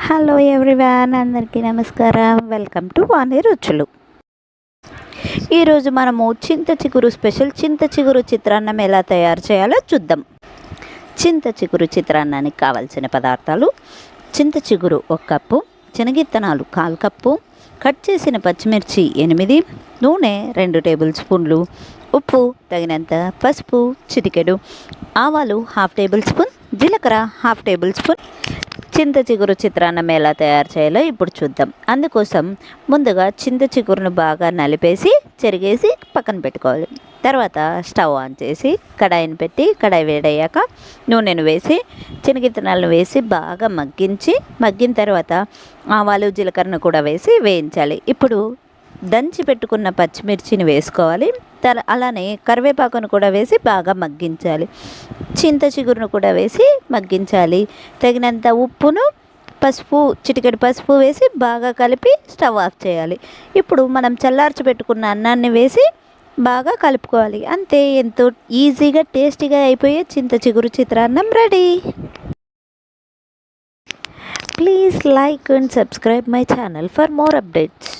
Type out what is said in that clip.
Hello everyone, అందరికీ నమస్కారం. Welcome to వాణి రుచులు. ఈరోజు మనము చింత చిగురు స్పెషల్ చింత చిగురు చిత్రాన్నం ఎలా తయారు చేయాలో చూద్దాం. చింత చిగురు చిత్రాన్నానికి కావాల్సిన పదార్థాలు: చింత చిగురు 1 కప్పు, శనగిత్తనాలు 1/4 కప్పు, కట్ చేసిన పచ్చిమిర్చి 8, నూనె 2 టేబుల్ స్పూన్లు, ఉప్పు తగినంత, పసుపు చిటికెడు, ఆవాలు 1/2 టేబుల్ స్పూన్, జీలకర్ర 1/2 టేబుల్ స్పూన్. చింత చిగురు చిత్రాన్నం ఎలా తయారు చేయాలో ఇప్పుడు చూద్దాం. అందుకోసం ముందుగా చింత చిగురును బాగా నలిపేసి చెరిగేసి పక్కన పెట్టుకోవాలి. తర్వాత స్టవ్ ఆన్ చేసి కడాయిని పెట్టి కడాయి వేడయ్యాక నూనెను వేసి శనగిత్తనాలను వేసి బాగా మగ్గిన తర్వాత ఆవాలు జీలకర్రను కూడా వేసి వేయించాలి. ఇప్పుడు దంచి పెట్టుకున్న పచ్చిమిర్చిని వేసుకోవాలి. అలానే కరివేపాకును కూడా వేసి బాగా మగ్గించాలి. చింత చిగురును కూడా వేసి మగ్గించాలి. తగినంత ఉప్పును, పసుపు చిటికెడు పసుపు వేసి బాగా కలిపి స్టవ్ ఆఫ్ చేయాలి. ఇప్పుడు మనం చల్లార్చి పెట్టుకున్న అన్నాన్ని వేసి బాగా కలుపుకోవాలి. అంతే, ఎంతో ఈజీగా టేస్టీగా అయిపోయే చింత చిగురు చిత్రాన్నం ready. Please like and subscribe my channel for more updates.